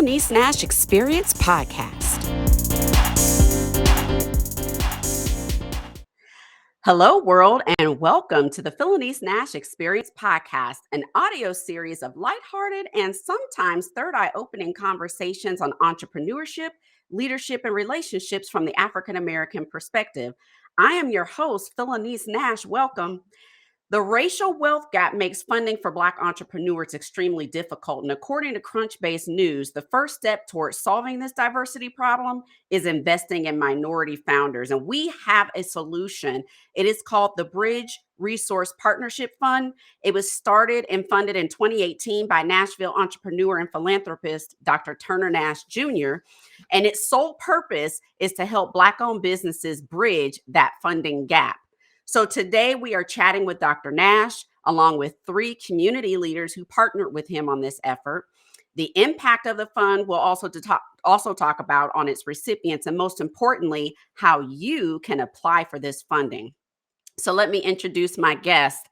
Phylanice Nash Experience Podcast. Hello, world, and welcome to the Phylanice Nash Experience Podcast, an audio series of lighthearted and sometimes third eye opening conversations on entrepreneurship, leadership, and relationships from the African American perspective. I am your host, Phylanice Nash. Welcome. The racial wealth gap makes funding for Black entrepreneurs extremely difficult. And according to Crunchbase News, the first step towards solving this diversity problem is investing in minority founders. And we have a solution. It is called the Bridge Resource Partnership Fund. It was started and funded in 2018 by Nashville entrepreneur and philanthropist, Dr. Turner Nash Jr. And its sole purpose is to help Black-owned businesses bridge that funding gap. So today we are chatting with Dr. Nash, along with 3 community leaders who partnered with him on this effort. The impact of the fund will also talk about on its recipients, and most importantly, how you can apply for this funding. So let me introduce my guest.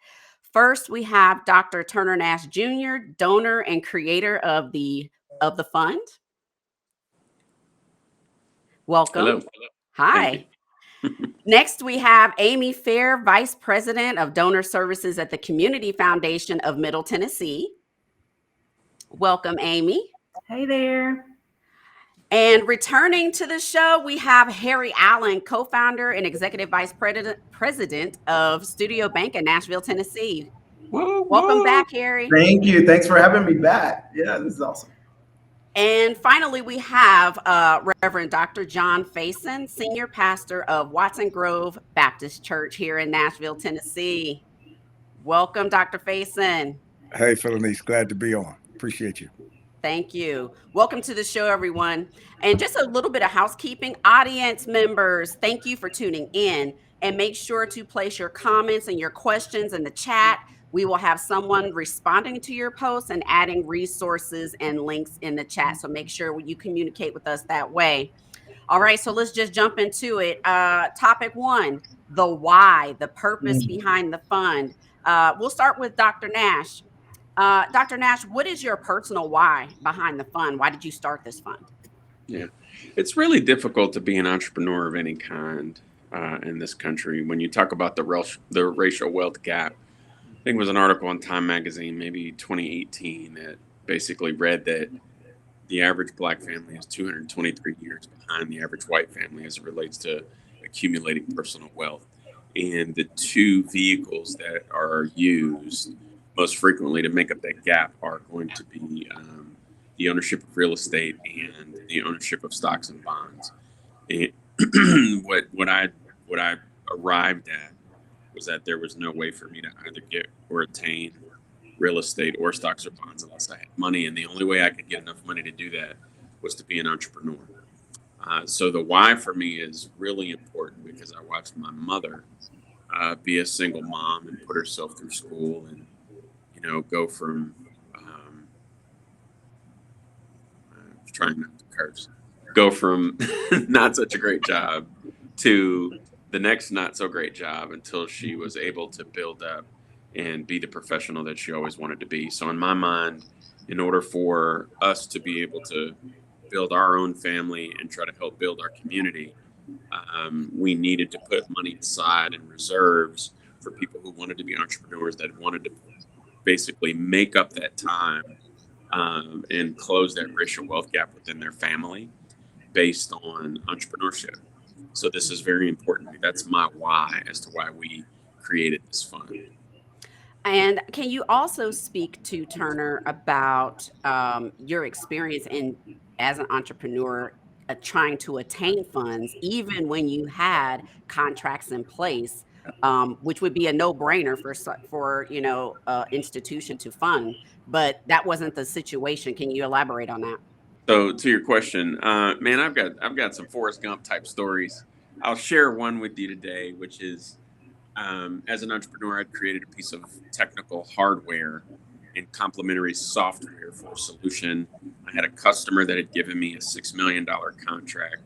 First, we have Dr. Turner Nash Jr., donor and creator of the fund. Welcome. Hello. Hi. Next, we have Amy Fair, Vice President of Donor Services at the Community Foundation of Middle Tennessee. Welcome, Amy. Hey there. And returning to the show, we have Harry Allen, co-founder and Executive Vice President of Studio Bank in Nashville, Tennessee. Welcome back, Harry. Thank you. Thanks for having me back. Yeah, this is awesome. And finally, we have Reverend Dr. John Faison, Senior Pastor of Watson Grove Baptist Church here in Nashville, Tennessee. Welcome, Dr. Faison. Hey, Phylanice, glad to be on. Appreciate you. Thank you. Welcome to the show, everyone. And just a little bit of housekeeping. Audience members, thank you for tuning in. And make sure to place your comments and your questions in the chat. We will have someone responding to your posts and adding resources and links in the chat. So make sure you communicate with us that way. All right, so let's just jump into it. Topic 1, the why, the purpose behind the fund. We'll start with Dr. Nash. Dr. Nash, what is your personal why behind the fund? Why did you start this fund? Yeah, it's really difficult to be an entrepreneur of any kind in this country. When you talk about the racial wealth gap, I think it was an article in Time Magazine, maybe 2018, that basically read that the average Black family is 223 years behind the average white family as it relates to accumulating personal wealth. And the 2 vehicles that are used most frequently to make up that gap are going to be the ownership of real estate and the ownership of stocks and bonds. And what I arrived at was that there was no way for me to either get or attain real estate or stocks or bonds unless I had money. And the only way I could get enough money to do that was to be an entrepreneur. So the why for me is really important because I watched my mother be a single mom and put herself through school and, go from trying not to curse, go from not such a great job to the next not so great job until she was able to build up and be the professional that she always wanted to be. So in my mind, in order for us to be able to build our own family and try to help build our community, we needed to put money aside in reserves for people who wanted to be entrepreneurs, that wanted to basically make up that time and close that racial wealth gap within their family based on entrepreneurship. So this is very important. That's my why as to why we created this fund. And can you also speak to, Turner, about your experience as an entrepreneur trying to attain funds, even when you had contracts in place, which would be a no-brainer for institution to fund, but that wasn't the situation. Can you elaborate on that? So to your question, man, I've got some Forrest Gump type stories. I'll share one with you today, which is as an entrepreneur, I'd created a piece of technical hardware and complementary software for a solution. I had a customer that had given me a $6 million contract,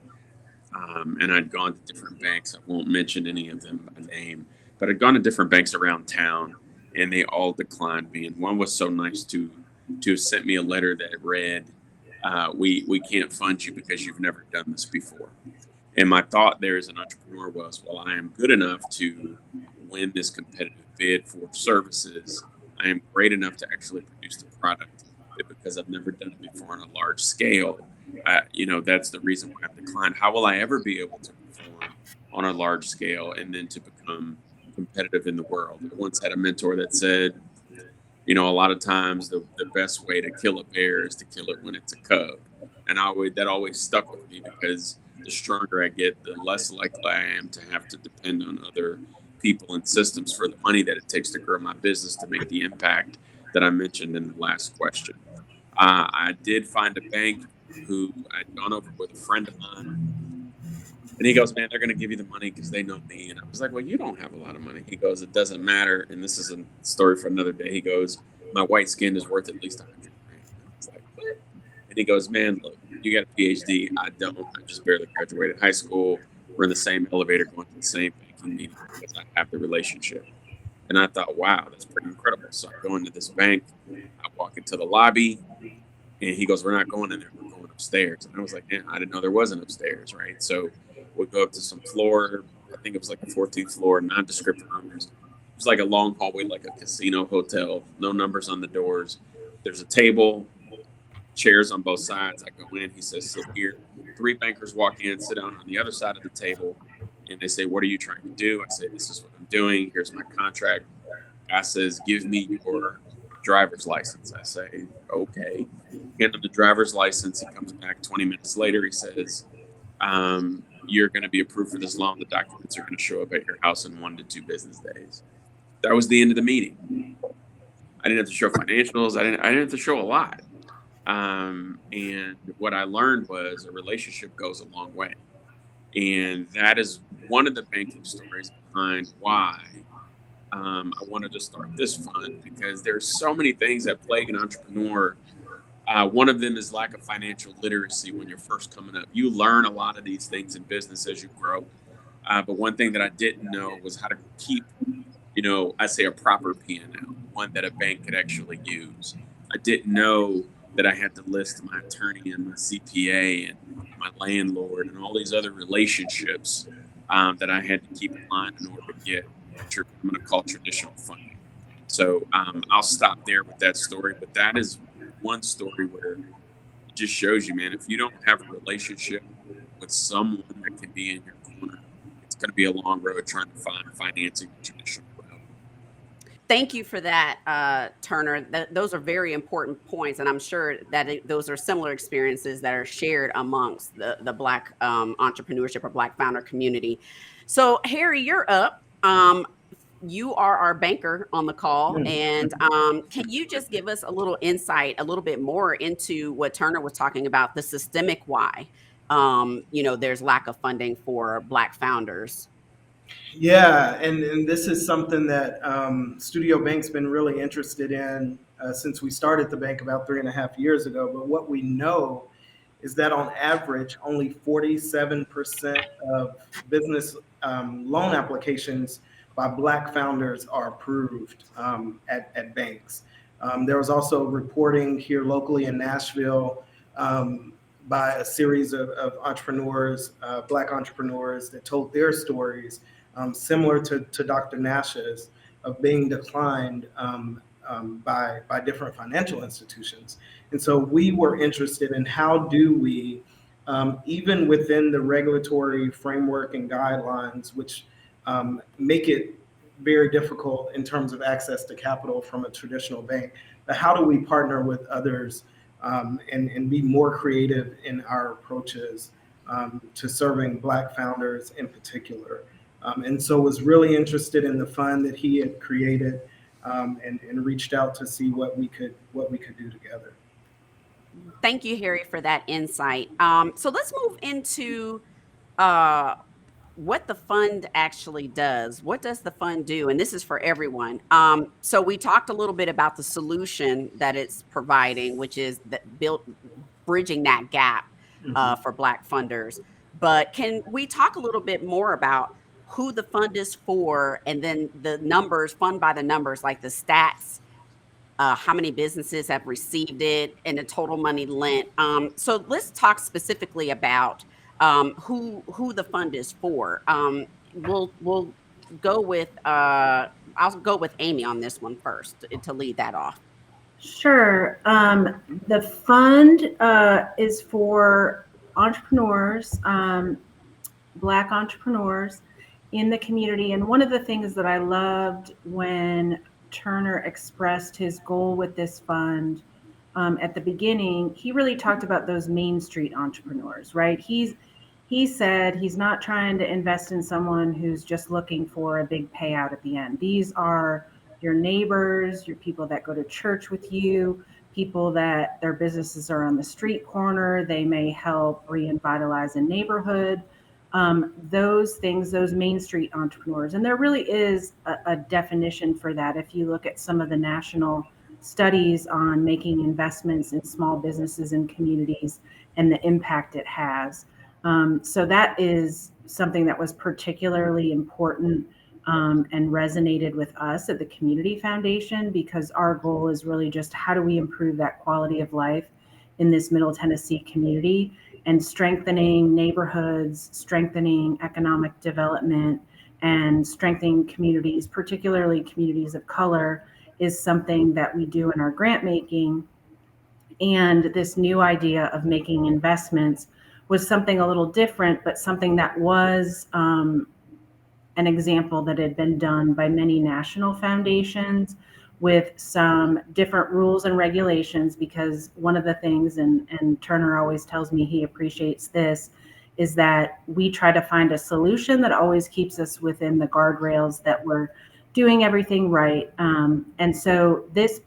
and I'd gone to different banks. I won't mention any of them by name, but I'd gone to different banks around town, and they all declined me. And one was so nice to sent me a letter that read, We can't fund you because you've never done this before. And my thought there as an entrepreneur was, well, I am good enough to win this competitive bid for services. I am great enough to actually produce the product, but because I've never done it before on a large scale, that's the reason why I've declined. How will I ever be able to perform on a large scale and then to become competitive in the world? I once had a mentor that said, a lot of times the best way to kill a bear is to kill it when it's a cub. And that always stuck with me, because the stronger I get, the less likely I am to have to depend on other people and systems for the money that it takes to grow my business to make the impact that I mentioned in the last question. I did find a bank who I'd gone over with a friend of mine. And he goes, man, they're going to give you the money because they know me. And I was like, well, you don't have a lot of money. He goes, it doesn't matter. And this is a story for another day. He goes, my white skin is worth at least $100,000. I was like, what? And he goes, man, look, you got a PhD. I don't. I just barely graduated high school. We're in the same elevator going to the same banking meeting because I have the relationship. And I thought, wow, that's pretty incredible. So I go into this bank. I walk into the lobby. And he goes, we're not going in there. We're going upstairs. And I was like, yeah, I didn't know there was an upstairs, right? So we go up to some floor. I think it was like the 14th floor, nondescript rooms. It was like a long hallway, like a casino hotel. No numbers on the doors. There's a table, chairs on both sides. I go in. He says, sit here. 3 bankers walk in, sit down on the other side of the table. And they say, what are you trying to do? I say, this is what I'm doing. Here's my contract. Guy says, give me your driver's license. I say, okay. Get him the driver's license. He comes back 20 minutes later. He says, you're going to be approved for this loan. The documents are going to show up at your house in 1 to 2 business days. That was the end of the meeting. I didn't have to show financials. I didn't have to show a lot. And what I learned was a relationship goes a long way. And that is one of the banking stories behind why I wanted to start this fund, because there's so many things that plague an entrepreneur. One of them is lack of financial literacy when you're first coming up. You learn a lot of these things in business as you grow. But one thing that I didn't know was how to keep, I say a proper P&L, one that a bank could actually use. I didn't know that I had to list my attorney and my CPA and my landlord and all these other relationships that I had to keep in line in order to get what I'm going to call traditional funding. So I'll stop there with that story. But that is one story where it just shows you, man, if you don't have a relationship with someone that can be in your corner, it's going to be a long road trying to find financing the traditional route. Thank you for that, Turner. Those are very important points, and I'm sure that those are similar experiences that are shared amongst the Black entrepreneurship or Black founder community. So, Harry, you're up. You are our banker on the call, and can you just give us a little insight, a little bit more into what Turner was talking about, the systemic why, there's lack of funding for Black founders? Yeah, and this is something that Studio Bank's been really interested in since we started the bank about 3.5 years ago. But what we know is that on average, only 47% of business loan applications by Black founders are approved at banks. There was also reporting here locally in Nashville by a series of entrepreneurs, Black entrepreneurs, that told their stories similar to Dr. Nashe's, of being declined by different financial institutions. And so we were interested in how do we, even within the regulatory framework and guidelines, which make it very difficult in terms of access to capital from a traditional bank, but how do we partner with others and be more creative in our approaches to serving Black founders in particular. And so was really interested in the fund that he had created and reached out to see what we could do together. Thank you, Harry, for that insight. So let's move into what the fund actually does. What does the fund do? And this is for everyone. So we talked a little bit about the solution that it's providing, which is bridging that gap for Black funders. But can we talk a little bit more about who the fund is for, and then the numbers, fund by the numbers, like the stats how many businesses have received it, and the total money lent. So let's talk specifically about who the fund is for. We'll go with I'll go with Amy on this one first to lead that off. Sure. The fund is for entrepreneurs, Black entrepreneurs in the community. And one of the things that I loved when Turner expressed his goal with this fund at the beginning, he really talked about those Main Street entrepreneurs, right? He said he's not trying to invest in someone who's just looking for a big payout at the end. These are your neighbors, your people that go to church with you, people that their businesses are on the street corner. They may help revitalize a neighborhood. Those things, those Main Street entrepreneurs. And there really is a definition for that. If you look at some of the national studies on making investments in small businesses and communities and the impact it has. So that is something that was particularly important and resonated with us at the Community Foundation, because our goal is really just how do we improve that quality of life in this Middle Tennessee community, and strengthening neighborhoods, strengthening economic development, and strengthening communities, particularly communities of color, is something that we do in our grant making. And this new idea of making investments was something a little different, but something that was an example that had been done by many national foundations with some different rules and regulations. Because one of the things, and Turner always tells me he appreciates this, is that we try to find a solution that always keeps us within the guardrails that we're doing everything right. And so this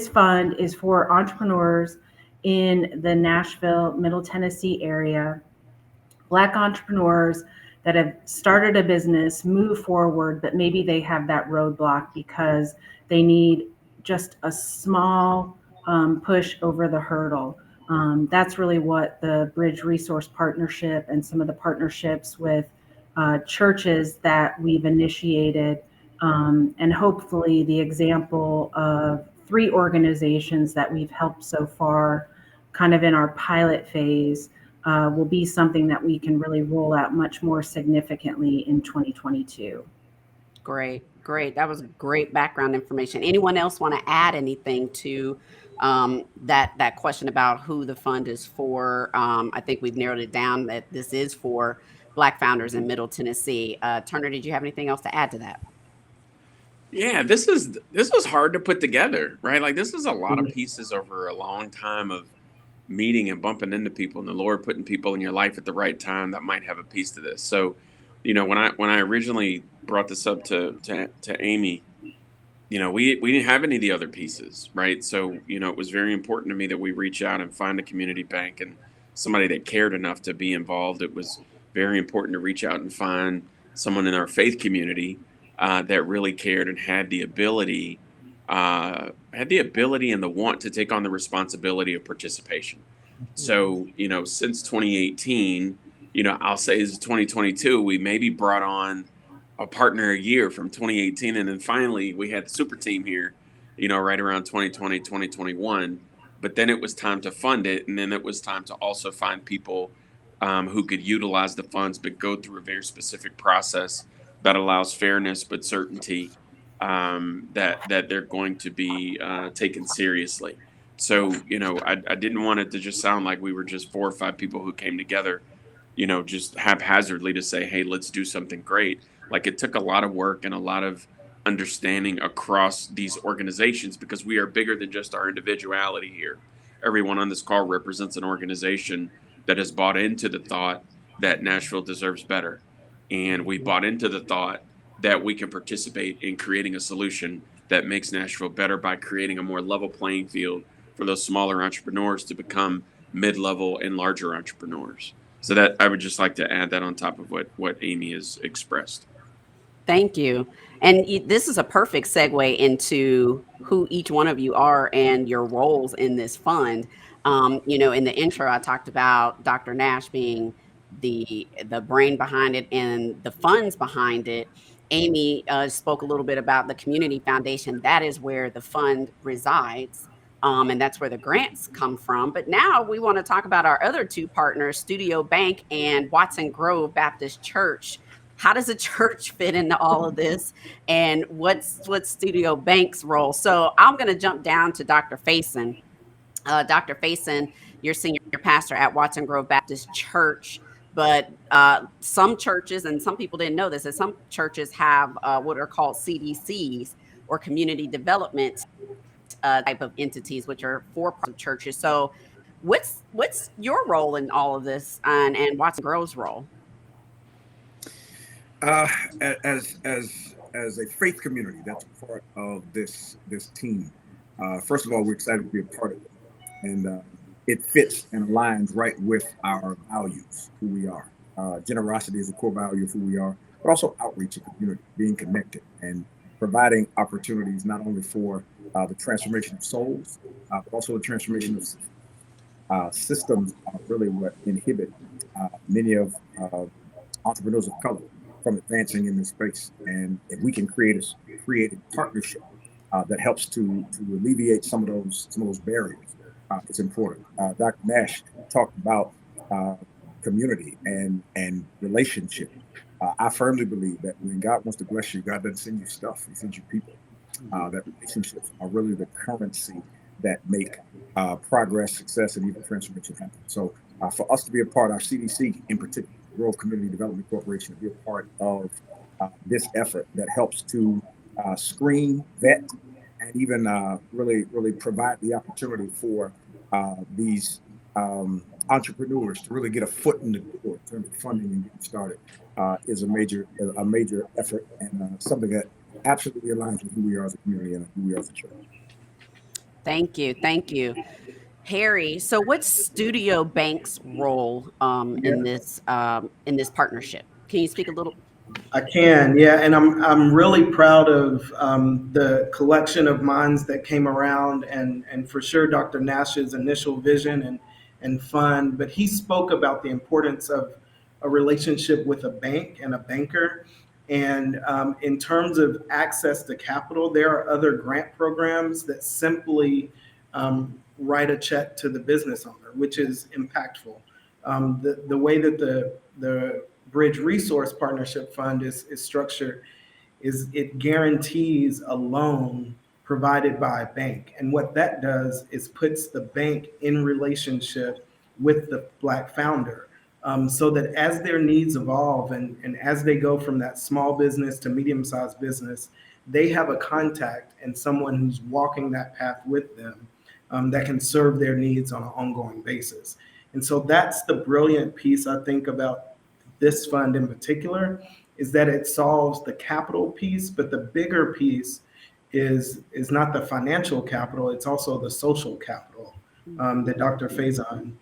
fund is for entrepreneurs in the Nashville, Middle Tennessee area, Black entrepreneurs that have started a business, move forward, but maybe they have that roadblock because they need just a small push over the hurdle. That's really what the Bridge Resource Partnership and some of the partnerships with churches that we've initiated, and hopefully the example of 3 organizations that we've helped so far, kind of in our pilot phase, will be something that we can really roll out much more significantly in 2022. Great. That was great background information. Anyone else want to add anything to that question about who the fund is for? I think we've narrowed it down that this is for Black founders in Middle Tennessee. Turner, did you have anything else to add to that? Yeah, this was hard to put together, right? Like, this is a lot of pieces over a long time of meeting and bumping into people, and the Lord putting people in your life at the right time that might have a piece to this. So, when I originally brought this up to Amy, we didn't have any of the other pieces, right? So, it was very important to me that we reach out and find a community bank and somebody that cared enough to be involved. It was very important to reach out and find someone in our faith community that really cared and had the ability and the want to take on the responsibility of participation. So, since 2018, I'll say as 2022, we maybe brought on a partner a year from 2018. And then finally we had the super team here, right around 2020, 2021. But then it was time to fund it. And then it was time to also find people who could utilize the funds, but go through a very specific process that allows fairness, but certainty that they're going to be taken seriously. So, I didn't want it to just sound like we were just 4 or 5 people who came together, just haphazardly to say, hey, let's do something great. Like, it took a lot of work and a lot of understanding across these organizations, because we are bigger than just our individuality here. Everyone on this call represents an organization that has bought into the thought that Nashville deserves better. And we bought into the thought that we can participate in creating a solution that makes Nashville better by creating a more level playing field for those smaller entrepreneurs to become mid-level and larger entrepreneurs. So that I would just like to add that on top of what Amy has expressed. Thank you. And this is a perfect segue into who each one of you are and your roles in this fund. In the intro, I talked about Dr. Nash being the brain behind it and the funds behind it. Amy spoke a little bit about the community foundation. That is where the fund resides. And that's where the grants come from. But now we want to talk about our other two partners, Studio Bank and Watson Grove Baptist Church. How does a church fit into all of this? And what's Studio Bank's role? So I'm going to jump down to Dr. Faison. Dr. Faison, you're senior pastor at Watson Grove Baptist Church. But some churches, and some people didn't know this, that some churches have what are called CDCs, or community development type of entities, which are for-profit churches. So what's your role in all of this, and Watson Grove's role? As a faith community that's part of this team, first of all, we're excited to be a part of it, and it fits and aligns right with our values, who we are. Generosity is a core value of who we are, but also outreach to community, being connected, and providing opportunities not only for the transformation of souls, but also the transformation of systems are really what inhibit many of entrepreneurs of color from advancing in this space. And if we can create a partnership that helps to alleviate some of those barriers, it's important. Dr. Nashe talked about community and relationship. I firmly believe that when God wants to bless you, God doesn't send you stuff; He sends you people. That relationships are really the currency that make progress, success, and even transformation happen. So for us to be a part, our CDC in particular, Grove Community Development Corporation, to be a part of this effort that helps to screen, vet, and even really provide the opportunity for these entrepreneurs to really get a foot in the door in terms of funding and getting started is a major effort, and something that absolutely aligns with who we are as a community and who we are as a church. Thank you. Harry, so what's Studio Bank's role in this partnership? Can you speak a little? I can, yeah, and I'm really proud of the collection of minds that came around, and for sure Dr. Nashe's initial vision and fund. But he spoke about the importance of a relationship with a bank and a banker. And in terms of access to capital, there are other grant programs that simply write a check to the business owner, which is impactful. The way that the Bridge Resource Partnership Fund is structured is it guarantees a loan provided by a bank. And what that does is puts the bank in relationship with the Black founder, so that as their needs evolve and as they go from that small business to medium-sized business, they have a contact and someone who's walking that path with them that can serve their needs on an ongoing basis. And so that's the brilliant piece, I think, about this fund in particular, is that it solves the capital piece, but the bigger piece is not the financial capital, it's also the social capital that Dr. Faison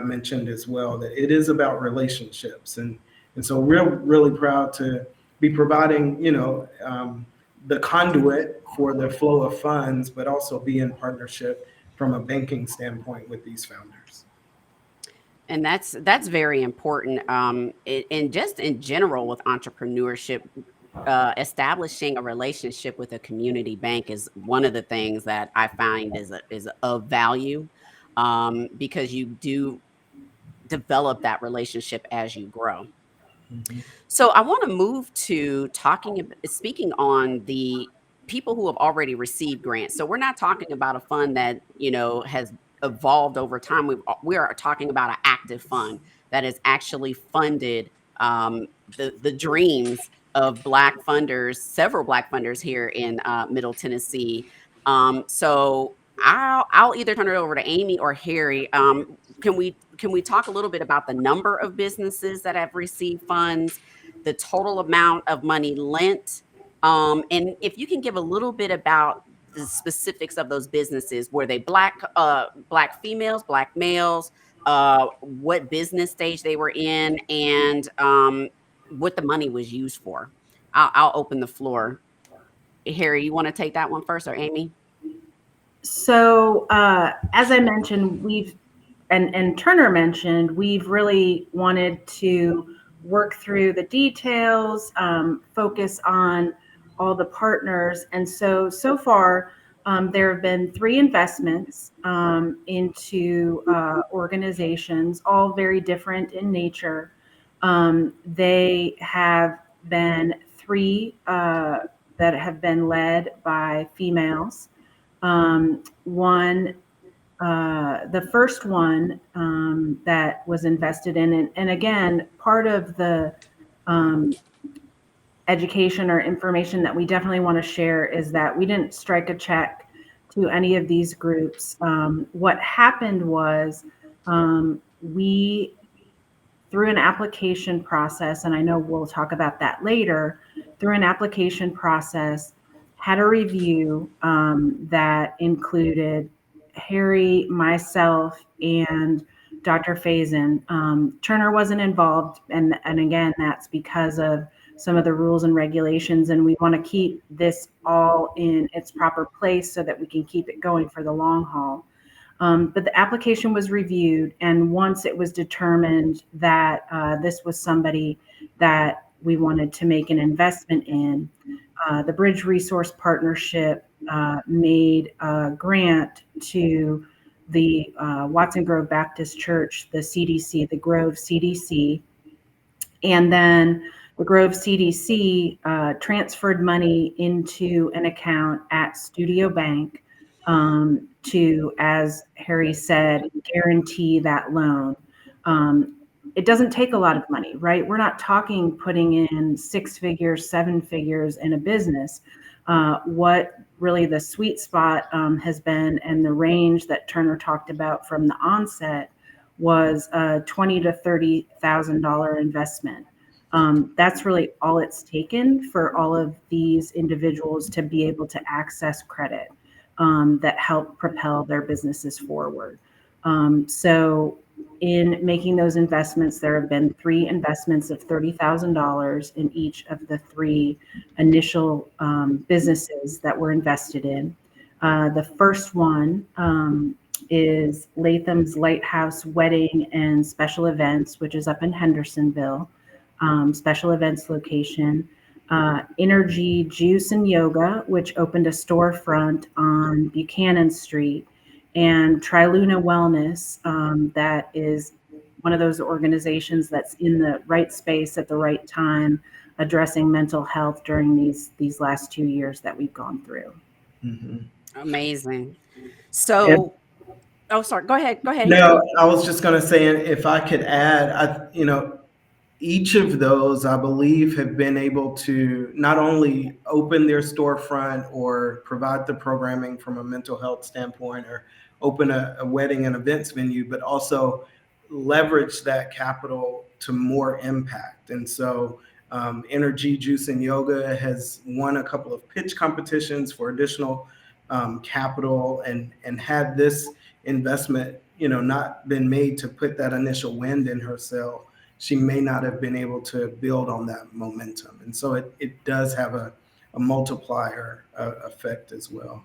mentioned as well, that it is about relationships. And so we're really proud to be providing, the conduit for the flow of funds, but also be in partnership from a banking standpoint with these founders. And that's very important. And just in general with entrepreneurship, establishing a relationship with a community bank is one of the things that I find is of value, because you do develop that relationship as you grow. Mm-hmm. So I want to move to speaking on the people who have already received grants. So we're not talking about a fund that has evolved over time. We are talking about an active fund that has actually funded the dreams of Black funders, several Black funders here in Middle Tennessee. So I'll either turn it over to Amy or Harry. Can we talk a little bit about the number of businesses that have received funds, the total amount of money lent, and if you can give a little bit about the specifics of those businesses? Were they Black females, Black males, what business stage they were in, and what the money was used for? I'll open the floor. Harry, you want to take that one first, or Amy? So as I mentioned, and Turner mentioned, we've really wanted to work through the details, focus on all the partners. And so far, there have been 3 investments into organizations, all very different in nature. They have been 3 that have been led by females. The first one that was invested in, and again, part of the education or information that we definitely want to share is that we didn't strike a check to any of these groups. What happened was we, through an application process, and I know we'll talk about that later, through an application process, had a review that included Harry, myself, and Dr. Faison. Turner wasn't involved, and again, that's because of some of the rules and regulations, and we want to keep this all in its proper place so that we can keep it going for the long haul. But the application was reviewed, and once it was determined that this was somebody that we wanted to make an investment in, the Bridge Resource Partnership made a grant to the Watson Grove Baptist Church, the CDC, the Grove CDC, and then the Grove CDC transferred money into an account at Studio Bank to, as Harry said, guarantee that loan. It doesn't take a lot of money, right? We're not talking putting in 6 figures, 7 figures in a business. What really the sweet spot has been, and the range that Turner talked about from the onset, was a $20,000 to $30,000 investment. That's really all it's taken for all of these individuals to be able to access credit that help propel their businesses forward. So in making those investments, there have been 3 investments of $30,000 in each of the 3 initial businesses that were invested in. The first one is Latham's Lighthouse Wedding and Special Events, which is up in Hendersonville, special events location. Energy Juice and Yoga, which opened a storefront on Buchanan Street, and Triluna Wellness, that is one of those organizations that's in the right space at the right time, addressing mental health during these last 2 years that we've gone through. Mm-hmm. Amazing. So, oh, sorry. Go ahead. No, I was just going to say, if I could add, each of those, I believe, have been able to not only open their storefront or provide the programming from a mental health standpoint, or open a wedding and events venue, but also leverage that capital to more impact. And so Energy Juice and Yoga has won a couple of pitch competitions for additional capital, and had this investment, not been made to put that initial wind in her sail, she may not have been able to build on that momentum. And so it does have a multiplier effect as well.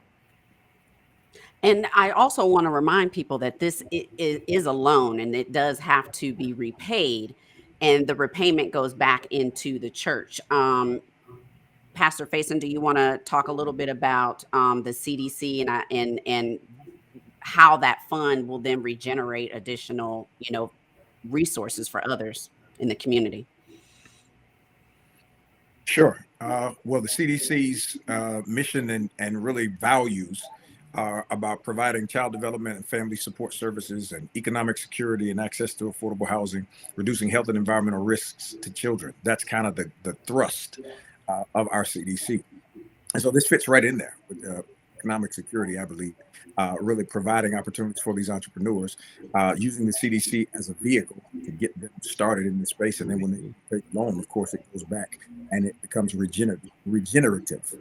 And I also want to remind people that this is a loan, and it does have to be repaid, and the repayment goes back into the church. Pastor Faison, do you want to talk a little bit about the CDC and how that fund will then regenerate additional, resources for others in the community? Sure. Well, the CDC's mission and really values are about providing child development and family support services and economic security and access to affordable housing, reducing health and environmental risks to children. That's kind of the thrust of our CDC. And so this fits right in there with economic security, I believe, really providing opportunities for these entrepreneurs, using the CDC as a vehicle to get them started in this space. And then when they take a loan, of course, it goes back and it becomes regenerative.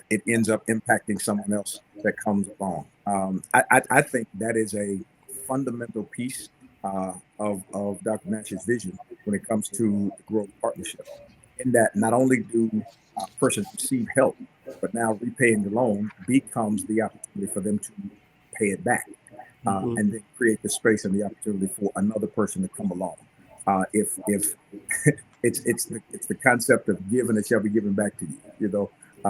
It ends up impacting someone else that comes along. I think that is a fundamental piece of Dr. Nashe's vision when it comes to the growth partnership, in that not only do persons receive help, but now repaying the loan becomes the opportunity for them to pay it back, and then create the space and the opportunity for another person to come along. If it's the concept of give and it shall be given back to you. You know,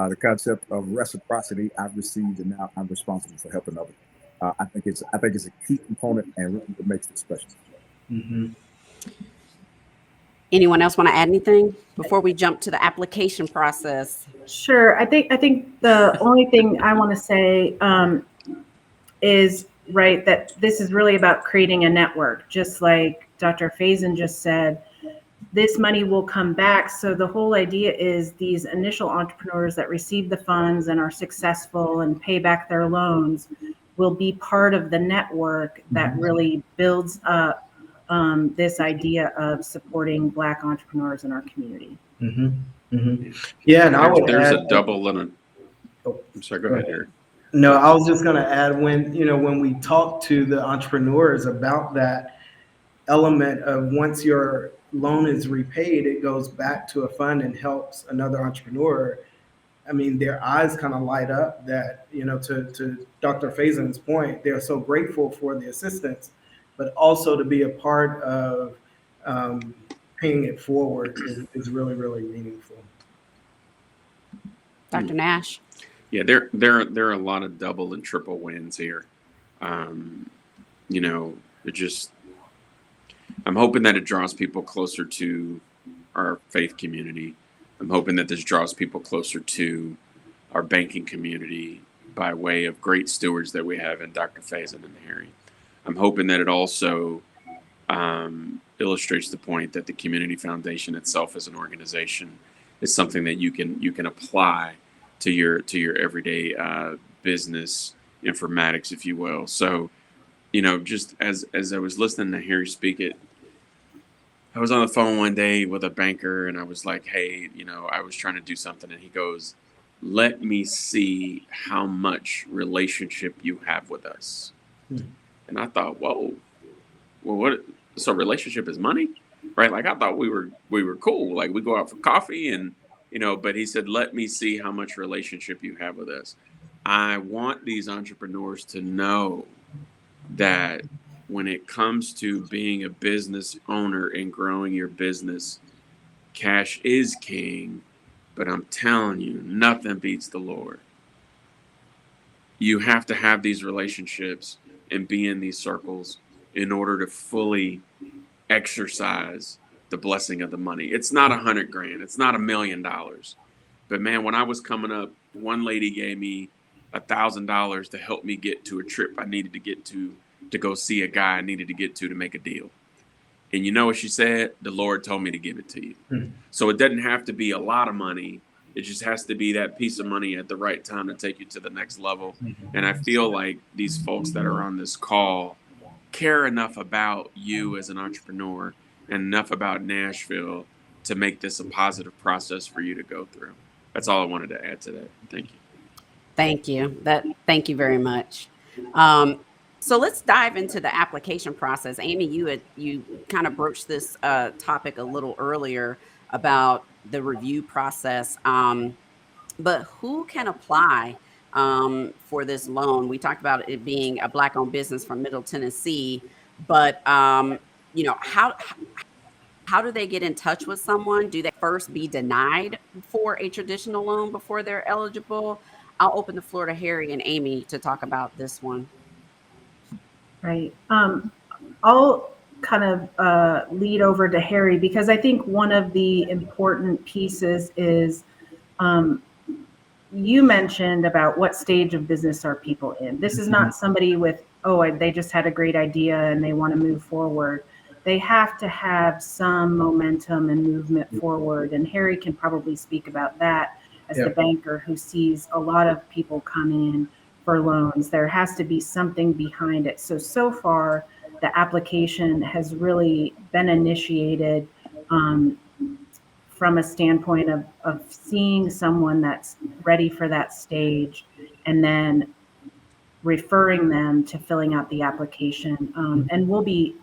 the concept of reciprocity. I've received and now I'm responsible for helping others. I think it's a key component and really what makes this special. Mm-hmm. Anyone else want to add anything before we jump to the application process? Sure. I think the only thing I want to say is right that this is really about creating a network, just like Dr. Faison just said. This money will come back. So the whole idea is these initial entrepreneurs that receive the funds and are successful and pay back their loans will be part of the network that really builds up this idea of supporting Black entrepreneurs in our community. Mm-hmm. Mm-hmm. Yeah, and I would there's add, a double and a. I'm sorry. Go ahead, Eric. No, I was just going to add when we talk to the entrepreneurs about that element of once your loan is repaid, it goes back to a fund and helps another entrepreneur. I mean, their eyes kind of light up that, to Dr. Faison's point, they're so grateful for the assistance, but also to be a part of paying it forward is really, really meaningful. Dr. Nash? Yeah, there are a lot of double and triple wins here. I'm hoping that it draws people closer to our faith community. I'm hoping that this draws people closer to our banking community by way of great stewards that we have in Dr. Faison and Harry. I'm hoping that it also illustrates the point that the Community Foundation itself as an organization is something that you can apply to your everyday business informatics, if you will. So, just as I was listening to Harry speak it, I was on the phone one day with a banker and I was like, hey, I was trying to do something. And he goes, let me see how much relationship you have with us. And I thought, whoa, well, what? So relationship is money, right? Like I thought we were cool. Like we go out for coffee and, but he said, let me see how much relationship you have with us. I want these entrepreneurs to know that when it comes to being a business owner and growing your business, cash is king, but I'm telling you, nothing beats the Lord. You have to have these relationships and be in these circles in order to fully exercise the blessing of the money. It's not $100,000. It's not $1 million. But man, when I was coming up, one lady gave me $1,000 to help me get to a trip I needed to get to go see a guy I needed to get to make a deal. And you know what she said? The Lord told me to give it to you. So it doesn't have to be a lot of money. It just has to be that piece of money at the right time to take you to the next level. And I feel like these folks that are on this call care enough about you as an entrepreneur and enough about Nashville to make this a positive process for you to go through. That's all I wanted to add to that. Thank you. Thank you. Thank you very much. So let's dive into the application process. Amy, you kind of broached this topic a little earlier about the review process. But who can apply for this loan? We talked about it being a Black-owned business from Middle Tennessee, but how do they get in touch with someone? Do they first be denied for a traditional loan before they're eligible? I'll open the floor to Harry and Amy to talk about this one. Right. I'll kind of lead over to Harry because I think one of the important pieces is you mentioned about what stage of business are people in. This is not somebody with, they just had a great idea and they want to move forward. They have to have some momentum and movement forward. And Harry can probably speak about that as the banker who sees a lot of people come in for loans. There has to be something behind it. So far, the application has really been initiated from a standpoint of seeing someone that's ready for that stage and then referring them to filling out the application. And we'll be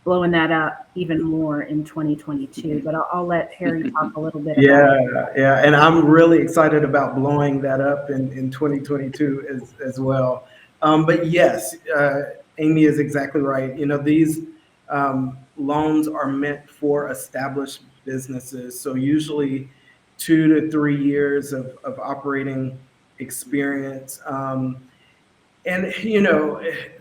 blowing that up even more in 2022, but I'll let Harry talk a little bit about it. Yeah, and I'm really excited about blowing that up in 2022 as well. But yes, Amy is exactly right. These loans are meant for established businesses. So usually 2 to 3 years of operating experience. And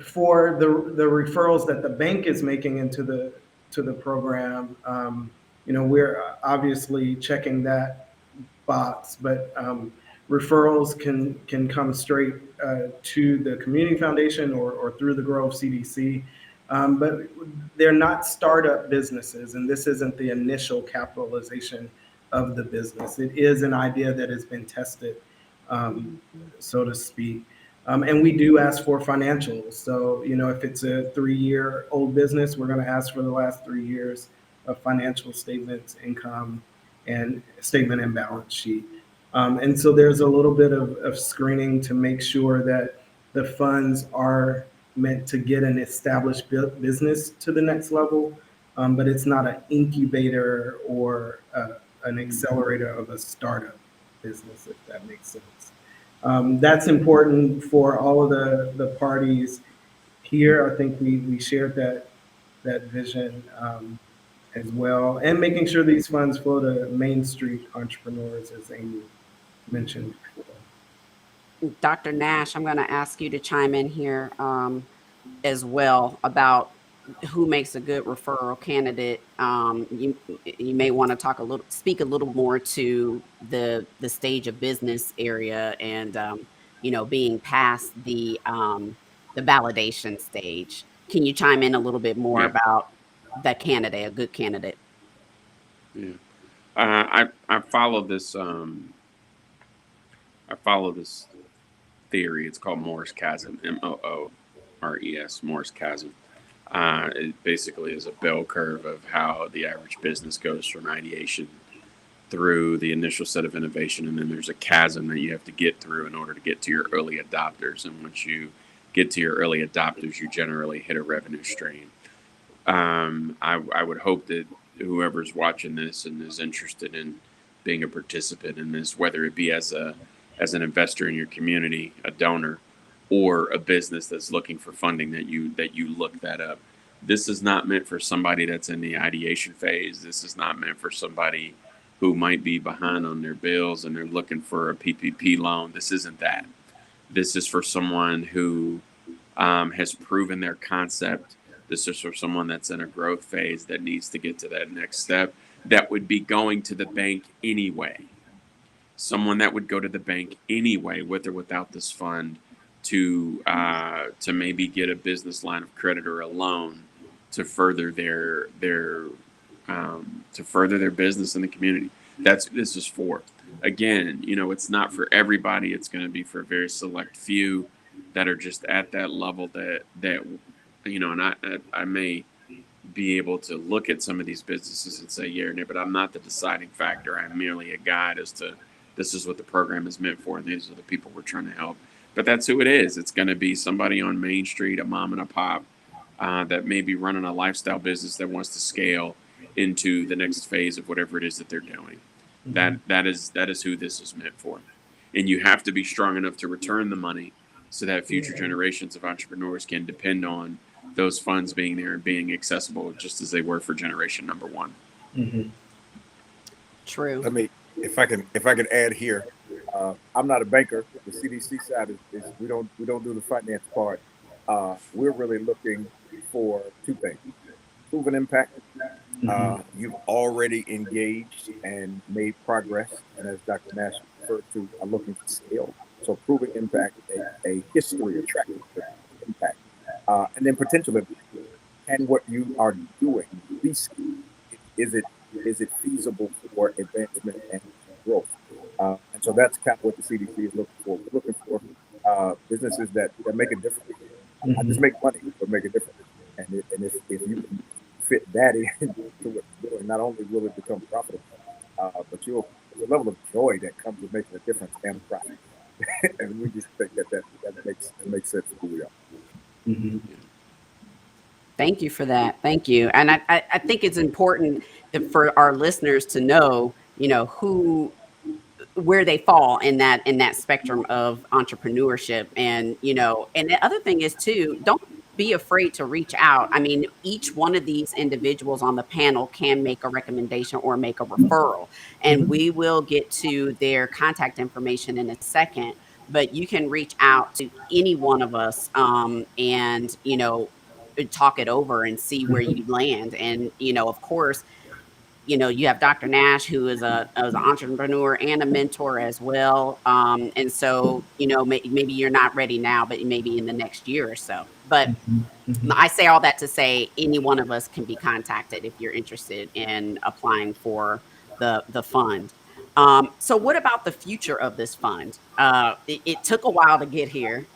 for the referrals that the bank is making into the program, we're obviously checking that box, but referrals can come straight to the community foundation or through the Grove CDC. But they're not startup businesses, and this isn't the initial capitalization of the business. It is an idea that has been tested, so to speak. And we do ask for financials. So, if it's a 3-year-old business, we're going to ask for the last 3 years of financial statements, income, and statement and balance sheet. And so there's a little bit of screening to make sure that the funds are meant to get an established business to the next level, but it's not an incubator or an accelerator of a startup business, if that makes sense. That's important for all of the parties here. I think we shared that vision as well, and making sure these funds flow to Main Street entrepreneurs, as Amy mentioned before. Dr. Nash, I'm going to ask you to chime in here as well about who makes a good referral candidate. You may want to speak a little more to the stage of business area and being past the validation stage. Can you chime in a little bit more about that candidate, a good candidate? Yeah, I follow this. I follow this theory. It's called Moore's Chasm, Moores, Moore's Chasm. It basically is a bell curve of how the average business goes from ideation through the initial set of innovation, and then there's a chasm that you have to get through in order to get to your early adopters. And once you get to your early adopters, you generally hit a revenue stream. I would hope that whoever's watching this and is interested in being a participant in this, whether it be as an investor in your community, a donor, or a business that's looking for funding, that you look that up. This is not meant for somebody that's in the ideation phase. This is not meant for somebody who might be behind on their bills and they're looking for a PPP loan. This isn't that. This is for someone who has proven their concept. This is for someone that's in a growth phase that needs to get to that next step, that would be going to the bank anyway. Someone that would go to the bank anyway, with or without this fund, to maybe get a business line of credit or a loan to further their business in the community. This is for. Again, it's not for everybody. It's going to be for a very select few that are just at that level that and I may be able to look at some of these businesses and say, yeah, but I'm not the deciding factor. I'm merely a guide as to this is what the program is meant for, and these are the people we're trying to help. But that's who it is. It's going to be somebody on Main Street, a mom and a pop, that may be running a lifestyle business that wants to scale into the next phase of whatever it is that they're doing. Mm-hmm. That is who this is meant for. And you have to be strong enough to return the money so that future generations of entrepreneurs can depend on those funds being there and being accessible, just as they were for generation number one. Mm-hmm. True. If I can add here, I'm not a banker. The CDC side is we don't do the finance part. We're really looking for two things: proven impact. You've already engaged and made progress, and as Dr. Nashe referred to, are looking to scale. So proven impact, a history, a track record impact, and then potential impact. And what you are doing, is it feasible for advancement and growth? And so that's kind of what the CDC is looking for. We're looking for businesses that make a difference. Not just make money, but make a difference. And if you can fit that into what you're doing, not only will it become profitable, but the level of joy that comes with making a difference and profit. And we just think that makes sense for who we are. Mm-hmm. Thank you for that. Thank you. And I think it's important for our listeners to know, where they fall in that spectrum of entrepreneurship. And, and the other thing is too, be afraid to reach out. I mean, each one of these individuals on the panel can make a recommendation or make a referral, and we will get to their contact information in a second. But you can reach out to any one of us, and talk it over and see where you land. And of course, you have Dr. Nash, who is as an entrepreneur and a mentor as well. And so, maybe you're not ready now, but maybe in the next year or so. But I say all that to say any one of us can be contacted if you're interested in applying for the fund. So what about the future of this fund? It took a while to get here.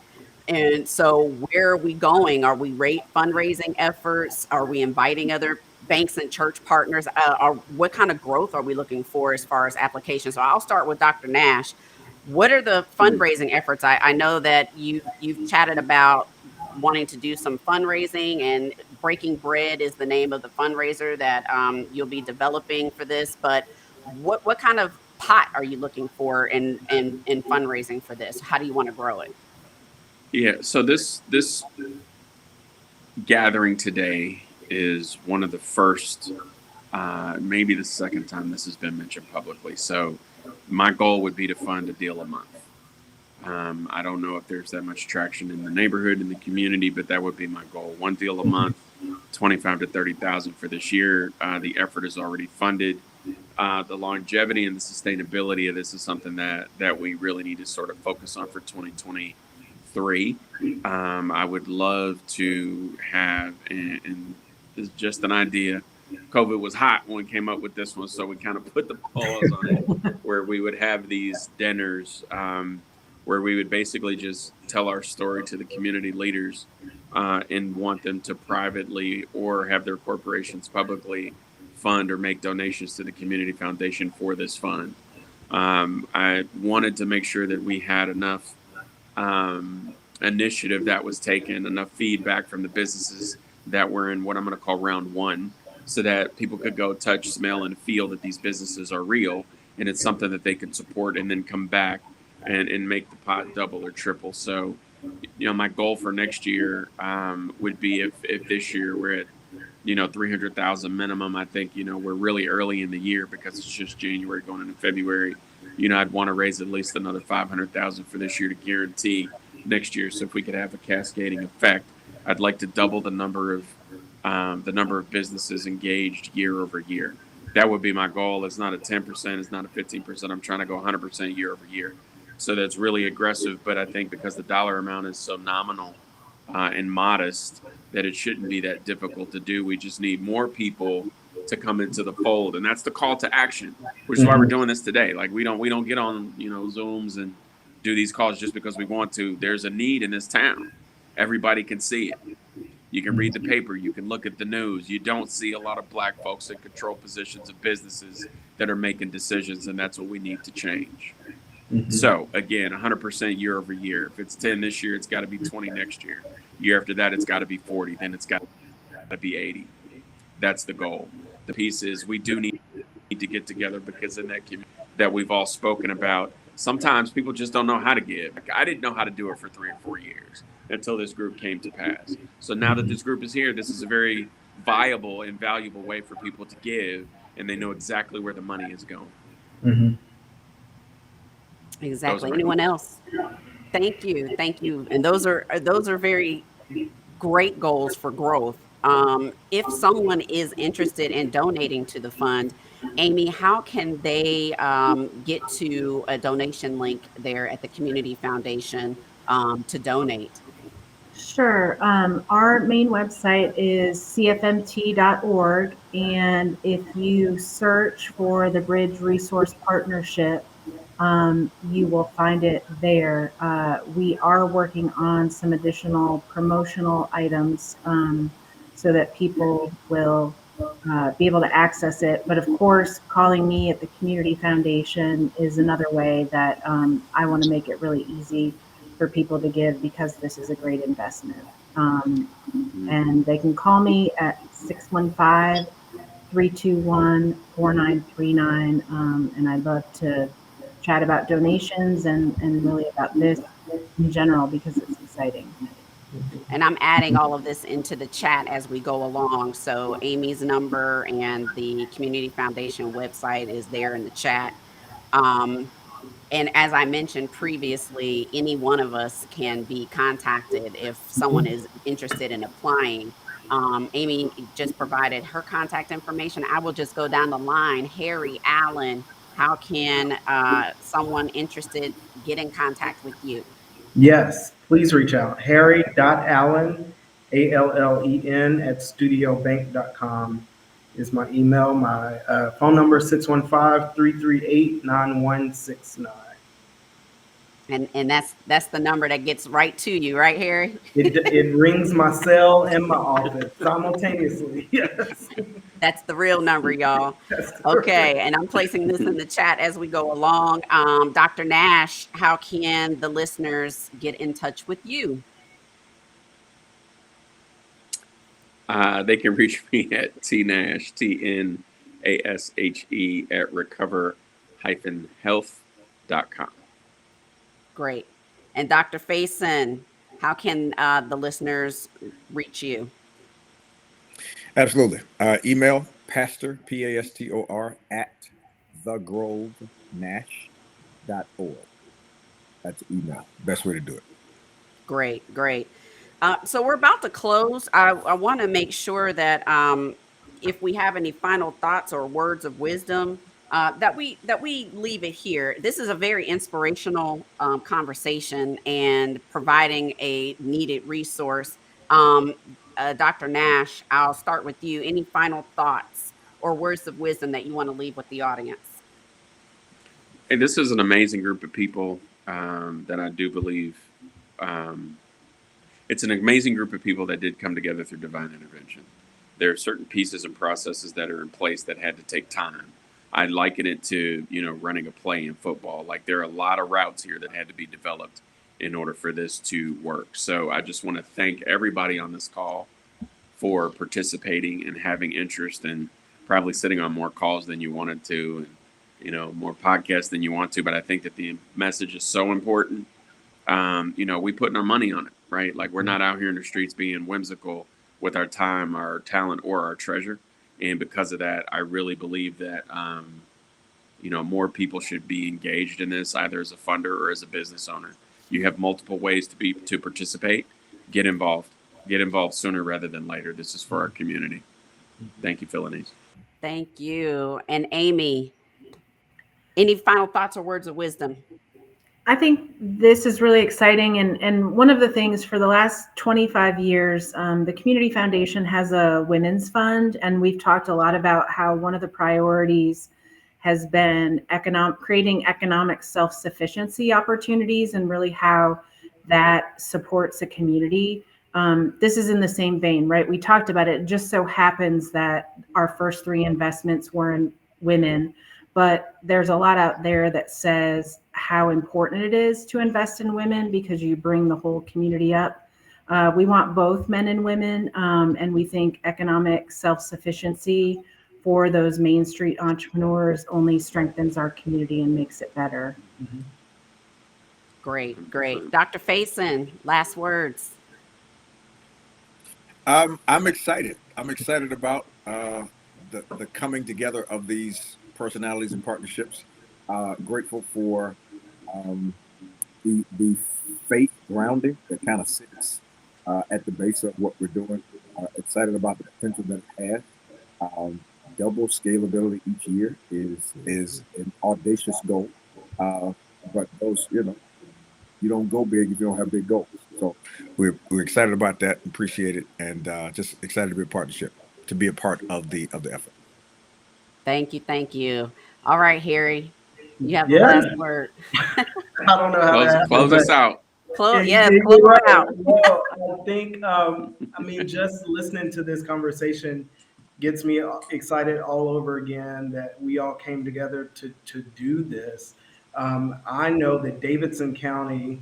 And so where are we going? Are we fundraising efforts? Are we inviting other banks and church partners? What kind of growth are we looking for as far as applications? So I'll start with Dr. Nash. What are the fundraising efforts? I know that you've chatted about wanting to do some fundraising, and Breaking Bread is the name of the fundraiser that you'll be developing for this. But what kind of pot are you looking for in fundraising for this? How do you want to grow it? Yeah, so this gathering today is one of the first, maybe the second time this has been mentioned publicly. So my goal would be to fund a deal a month. I don't know if there's that much traction in the neighborhood, in the community, but that would be my goal. One deal a month, 25 to 30,000 for this year. The effort is already funded. The longevity and the sustainability of this is something that we really need to sort of focus on for 2023. I would love to have, and this is just an idea. COVID was hot when we came up with this one, so we kind of put the pause on it, where we would have these dinners, where we would basically just tell our story to the community leaders, and want them to privately or have their corporations publicly fund or make donations to the community foundation for this fund. I wanted to make sure that we had enough initiative that was taken, enough feedback from the businesses that were in what I'm going to call round one, so that people could go touch, smell, and feel that these businesses are real and it's something that they can support, and then come back and make the pot double or triple. So, my goal for next year would be if this year we're at 300,000 minimum. I think we're really early in the year because it's just January going into February. I'd want to raise at least another 500,000 for this year to guarantee next year. So if we could have a cascading effect, I'd like to double the number of businesses engaged year over year. That would be my goal. It's not a 10%, it's not a 15%. I'm trying to go 100% year over year. So that's really aggressive, but I think because the dollar amount is so nominal and modest, that it shouldn't be that difficult to do. We just need more people to come into the fold, and that's the call to action, which is why we're doing this today. Like we don't get on Zooms and do these calls just because we want to. There's a need in this town. Everybody can see it. You can read the paper, you can look at the news. You don't see a lot of Black folks in control positions of businesses that are making decisions, and that's what we need to change. So again, 100% year over year. If it's 10 this year, it's got to be 20 next year. Year after that, it's got to be 40. Then it's got to be 80. That's the goal. The piece is we do need to get together, because in that community that we've all spoken about, sometimes people just don't know how to give. I didn't know how to do it for 3 or 4 years until this group came to pass. So now that this group is here, this is a very viable and valuable way for people to give, and they know exactly where the money is going. Exactly. Anyone else? Thank you. And those are very great goals for growth. If someone is interested in donating to the fund, Amy, how can they get to a donation link there at the Community Foundation to donate? Sure. Our main website is cfmt.org, and if you search for the Bridge Resource Partnership, you will find it there. We are working on some additional promotional items so that people will be able to access it. But of course, calling me at the Community Foundation is another way that I want to make it really easy for people to give, because this is a great investment. And they can call me at 615-321-4939. And I'd love to chat about donations and really about this in general, because it's exciting. And I'm adding all of this into the chat as we go along. So Amy's number and the Community Foundation website is there in the chat. Um, and as I mentioned previously, any one of us can be contacted if someone is interested in applying. Amy just provided her contact information. I will just go down the line. Harry, Allen, how can someone interested get in contact with you? Yes, please reach out. Harry.allen, ALLEN, at studiobank.com is my email. My phone number is 615-338-9169. And that's the number that gets right to you, right, Harry? It rings my cell and my office simultaneously. Yes, That's the real number, y'all. that's correct. Okay, and I'm placing this in the chat as we go along. Dr. Nash, how can the listeners get in touch with you? They can reach me at tnash, TNASHE, at recover-health.com. Great. And Dr. Faison, how can the listeners reach you? Absolutely. Email pastor, PASTOR, at thegrovenash.org. That's email. Best way to do it. Great, great. So we're about to close. I want to make sure that if we have any final thoughts or words of wisdom, that we leave it here. This is a very inspirational conversation and providing a needed resource. Um, Dr. Nash, I'll start with you. Any final thoughts or words of wisdom that you want to leave with the audience? Hey, this is an amazing group of people that I do believe it's an amazing group of people that did come together through divine intervention. There are certain pieces and processes that are in place that had to take time. I liken it to, running a play in football. Like there are a lot of routes here that had to be developed in order for this to work. So I just want to thank everybody on this call for participating and having interest and probably sitting on more calls than you wanted to and, more podcasts than you want to. But I think that the message is so important. We putting our money on it, right? Like we're not out here in the streets being whimsical with our time, our talent, or our treasure. And because of that, I really believe that, more people should be engaged in this, either as a funder or as a business owner. You have multiple ways to participate. Get involved. Get involved sooner rather than later. This is for our community. Thank you, Phylanice. Thank you. And Amy, any final thoughts or words of wisdom? I think this is really exciting. And one of the things for the last 25 years, the Community Foundation has a women's fund. And we've talked a lot about how one of the priorities has been creating economic self-sufficiency opportunities and really how that supports a community. This is in the same vein, right? We talked about it. It just so happens that our first 3 investments were in women. But there's a lot out there that says how important it is to invest in women because you bring the whole community up. We want both men and women, and we think economic self-sufficiency for those Main Street entrepreneurs only strengthens our community and makes it better. Mhm. Great, great. Dr. Faison, last words. I'm excited. I'm excited about the coming together of these personalities and partnerships. Grateful for the faith grounding that kind of sits at the base of what we're doing. Excited about the potential that it has. Double scalability each year is an audacious goal. But those, you don't go big if you don't have big goals. So we're excited about that, appreciate it, and just excited to be a partnership, to be a part of the effort. Thank you. Thank you. All right, Harry, you have the Yeah. last word. I don't know how to Close us out. Close You're right. out. Well, I think, just listening to this conversation gets me excited all over again that we all came together to do this. I know that Davidson County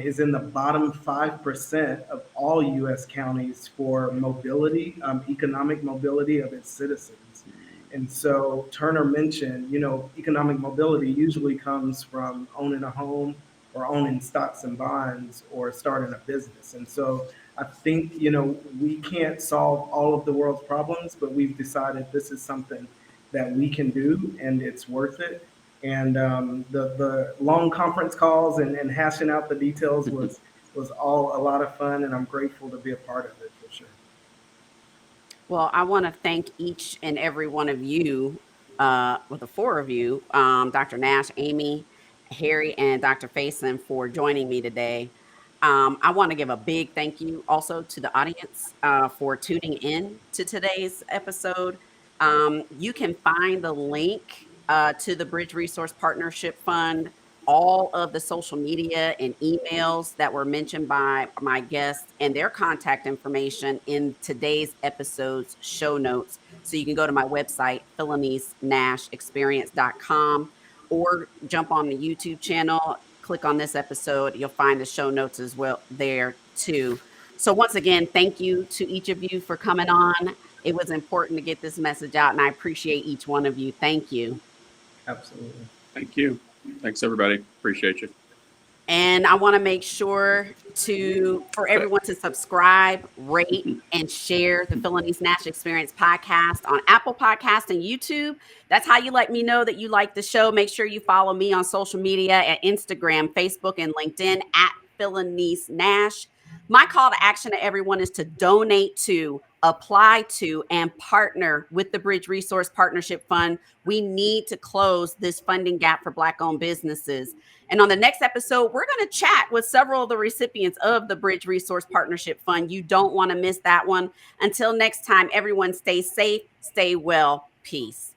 is in the bottom 5% of all U.S. counties for mobility, economic mobility of its citizens. And so Turner mentioned, economic mobility usually comes from owning a home or owning stocks and bonds or starting a business. And so I think, we can't solve all of the world's problems, but we've decided this is something that we can do and it's worth it. And the long conference calls and hashing out the details was all a lot of fun, and I'm grateful to be a part of it for sure. Well, I want to thank each and every one of you, the four of you, Dr. Nash, Amy, Harry, and Dr. Faison, for joining me today. I want to give a big thank you also to the audience for tuning in to today's episode. You can find the link to the Bridge Resource Partnership Fund, all of the social media and emails that were mentioned by my guests, and their contact information in today's episode's show notes. So you can go to my website, PhylaniceNashExperience.com, or jump on the YouTube channel, click on this episode. You'll find the show notes as well there too. So once again, thank you to each of you for coming on. It was important to get this message out, and I appreciate each one of you. Thank you. Absolutely. Thank you. Thanks, everybody. Appreciate you. And I want to make sure for everyone to subscribe, rate, and share the Phylanice Nash Experience podcast on Apple Podcast and YouTube. That's how you let me know that you like the show. Make sure you follow me on social media at Instagram, Facebook, and LinkedIn at Phylanice Nash. My call to action to everyone is to donate to, apply to, and partner with the Bridge Resource Partnership Fund. We need to close this funding gap for Black-owned businesses. And on the next episode, we're going to chat with several of the recipients of the Bridge Resource Partnership Fund. You don't want to miss that one. Until next time, everyone stay safe, stay well, peace.